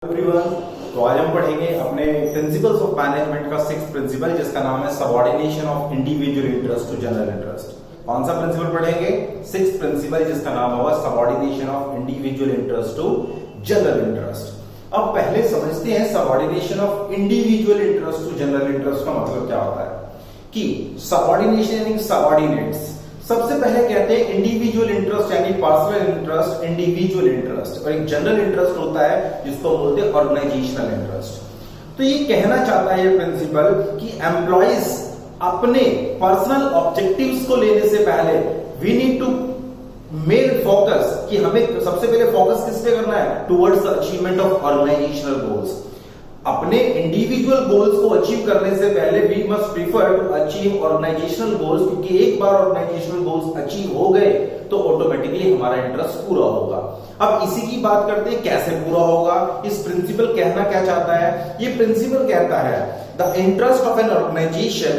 Everyone, तो आज हम पढ़ेंगे अपने प्रिंसिपल्स ऑफ मैनेजमेंट का 6th प्रिंसिपल जिसका नाम है subordination of individual interest to general interest. कौन सा प्रिंसिपल पढ़ेंगे? 6th प्रिंसिपल जिसका नाम होगा subordination of individual interest to general interest. अब पहले समझते हैं subordination of individual interest to general interest का मतलब क्या होता है। कि सबऑर्डिनेशन इन सबऑर्डिनेट्स, सबसे पहले कहते हैं इंडिविजुअल इंटरेस्ट यानी पर्सनल इंटरेस्ट, इंडिविजुअल इंटरेस्ट, और एक जनरल इंटरेस्ट होता है जिसको बोलते हैं ऑर्गेनाइजेशनल इंटरेस्ट। तो ये कहना चाहता है ये प्रिंसिपल कि एम्प्लॉइज अपने पर्सनल ऑब्जेक्टिव्स को लेने से पहले we need to make focus कि हमें सबसे पहले फोकस किस पे करना है? Towards the achievement of organisational goals. अपने इंडिविजुअल गोल्स को अचीव करने से पहले we must prefer to achieve organisational goals, क्योंकि एक बार ऑर्गेनाइजेशनल गोल्स अचीव हो गए तो ऑटोमेटिकली हमारा इंटरेस्ट पूरा होगा। अब इसी की बात करते हैं कैसे पूरा होगा। इस प्रिंसिपल कहना क्या चाहता है? ये प्रिंसिपल कहता है the interest of an organisation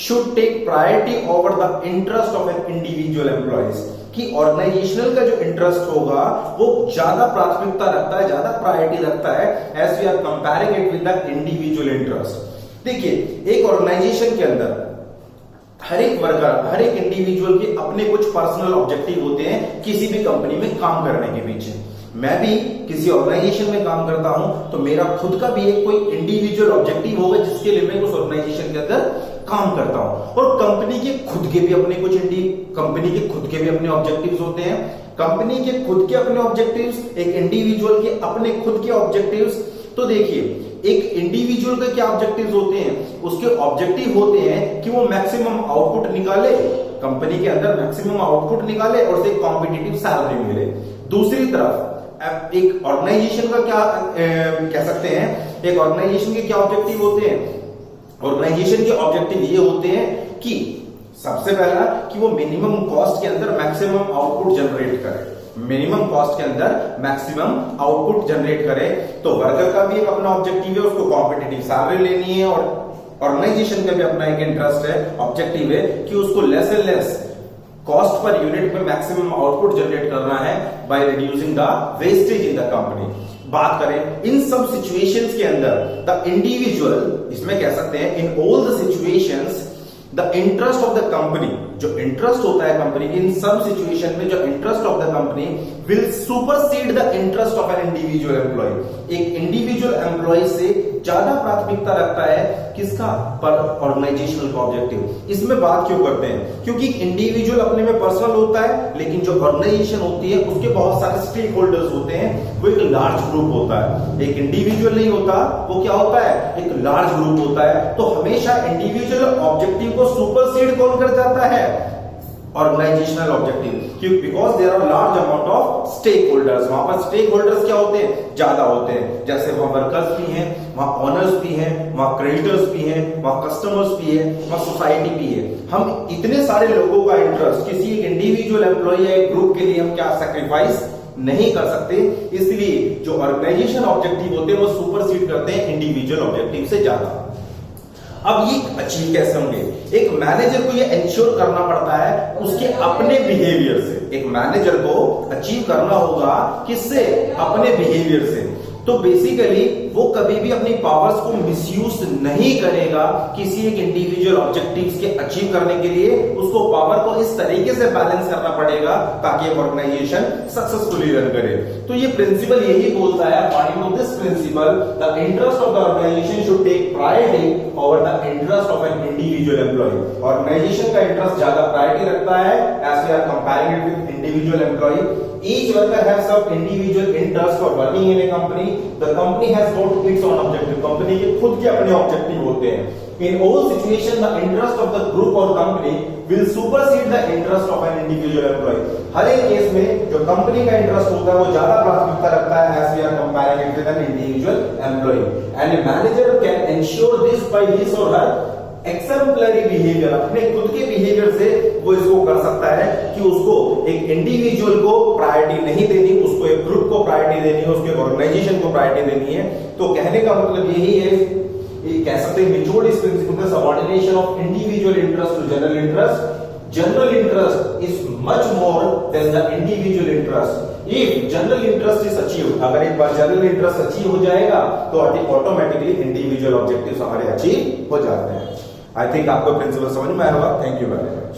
should take priority over the interest of an individual employees. कि ऑर्गेनाइजेशनल का जो इंटरेस्ट होगा वो ज्यादा प्राथमिकता रखता है, ज्यादा प्रायोरिटी रखता है as we are comparing it with the individual interest. देखिए, एक ऑर्गेनाइजेशन के अंदर हर एक वर्कर, हर एक इंडिविजुअल के अपने कुछ पर्सनल ऑब्जेक्टिव होते हैं किसी भी कंपनी में काम करने के पीछे। मैं भी किसी ऑर्गेनाइजेशन में काम करता हूं तो मेरा खुद का भी एक कोई इंडिविजुअल ऑब्जेक्टिव होगा जिसके लिए मैं उस ऑर्गेनाइजेशन के अंदर काम करता हूं। और कंपनी के खुद के भी अपने ऑब्जेक्टिव्स होते हैं। कंपनी के खुद के अपने ऑब्जेक्टिव्स, एक इंडिविजुअल के अपने खुद के ऑब्जेक्टिव्स। तो देखिए, एक इंडिविजुअल के क्या ऑब्जेक्टिव्स होते हैं? उसके ऑब्जेक्टिव होते हैं कि वो मैक्सिमम आउटपुट निकाले, कंपनी के अंदर मैक्सिमम आउटपुट निकाले और उसे कॉम्पिटिटिव सैलरी मिले। दूसरी तरफ एक ऑर्गेनाइजेशन का क्या कह सकते हैं, एक ऑर्गेनाइजेशन के क्या ऑब्जेक्टिव होते हैं? ऑर्गेनाइजेशन के ऑब्जेक्टिव ये होते हैं कि सबसे पहला कि वो मिनिमम कॉस्ट के अंदर मैक्सिमम आउटपुट जनरेट करे, मिनिमम कॉस्ट के अंदर मैक्सिमम आउटपुट जनरेट करे। तो वर्कर का भी एक अपना ऑब्जेक्टिव है, उसको कॉम्पिटिटिव सैलरी लेनी है, और ऑर्गेनाइजेशन का भी अपना एक इंटरेस्ट है, ऑब्जेक्टिव है कि उसको less and less cost per unit में मैक्सिमम आउटपुट जनरेट करना है by reducing the wastage in the company. बात करें इन सब सिचुएशंस के अंदर द इंडिविजुअल, इसमें कह सकते हैं in all the situations the interest of the company, जो इंटरेस्ट होता है कंपनी की इन सब सिचुएशन में, जो interest of the company will supersede the interest of an individual employee. एक इंडिविजुअल एम्प्लॉय से ज्यादा प्राथमिकता रखता है किसका? पर ऑर्गेनाइजेशनल का ऑब्जेक्टिव। इसमें बात क्यों करते हैं? क्योंकि इंडिविजुअल अपने में पर्सनल होता है, लेकिन जो ऑर्गेनाइजेशन होती है उसके बहुत सारे स्टेक होल्डर्स होते हैं, वो एक लार्ज ग्रुप होता है। एक इंडिविजुअल नहीं होता, वो क्या होता है? एक लार्ज ग्रुप होता है। तो हमेशा इंडिविजुअल ऑब्जेक्टिव को सुपरसीड कौन कर जाता है? ऑर्गेनाइजेशनल ऑब्जेक्टिव, क्यों? Because there are large amount of stake holders. वहां पर स्टेक होल्डर्स क्या होते हैं? ज्यादा होते हैं। जैसे वहां वर्कर्स भी हैं, वहां ओनर्स भी हैं, वहां क्रेडिटर्स भी हैं, वहां कस्टमर्स भी है, वहां सोसाइटी भी है। हम इतने सारे लोगों का इंटरेस्ट किसी एक इंडिविजुअल एम्प्लॉय या एक ग्रुप के लिए हम क्या सेक्रीफाइस नहीं कर सकते। इसलिए जो ऑर्गेनाइजेशन ऑब्जेक्टिव होते हैं वो सुपरसीड करते हैं इंडिविजुअल ऑब्जेक्टिव से ज्यादा। अब ये अचीव कैसे होंगे? एक मैनेजर को ये इंश्योर करना पड़ता है उसके अपने बिहेवियर से। एक मैनेजर को अचीव करना होगा किससे? अपने बिहेवियर से। तो बेसिकली वो कभी भी अपनी पावर्स को मिसयूज नहीं करेगा किसी एक इंडिविजुअल ऑब्जेक्टिव्स के अचीव करने के लिए। उसको पावर को इस तरीके से बैलेंस करना पड़ेगा ताकि ऑर्गेनाइजेशन सक्सेसफुली रन करे। तो ये प्रिंसिपल यही बोलता है, according to this principle the interest of the organisation should take priority over the interest of an individual employee. Organisation का इंटरेस्ट ज्यादा प्रायोरिटी रखता है as we are comparing it with individual employee. Each worker has some individual interest for working in a company. The company has got its own objective. Company के खुद के अपने objective होते हैं। In all situations, the interest of the group or company will supersede the interest of an individual employee. हर एक case में जो company का इंटरेस्ट होता है वो ज्यादा प्राथमिकता रखता है as we are comparing it with an individual employee. And a manager can ensure this by his or her exemplary behaviour. अपने खुद के बिहेवियर से वो इसको कर सकता है कि उसको एक इंडिविजुअल को प्रायोरिटी नहीं देनी, उसको एक ग्रुप को प्रायोरिटी देनी है, उसके ऑर्गेनाइजेशन को प्रायोरिटी देनी है। तो कहने का मतलब यही है, ये कह सकते हैं निचोड़ इस प्रिंसिपल का subordination of individual interest to general interest. General interest is much more than the individual interest. If general interest is achieve, अगर एक बार जनरल इंटरेस्ट अचीव हो जाएगा तो ऑटोमेटिकली इंडिविजुअल ऑब्जेक्टिव्स हमारे अचीव हो जाते हैं। आई थिंक आपको प्रिंसिपल समझ में आया होगा। Thank you very much.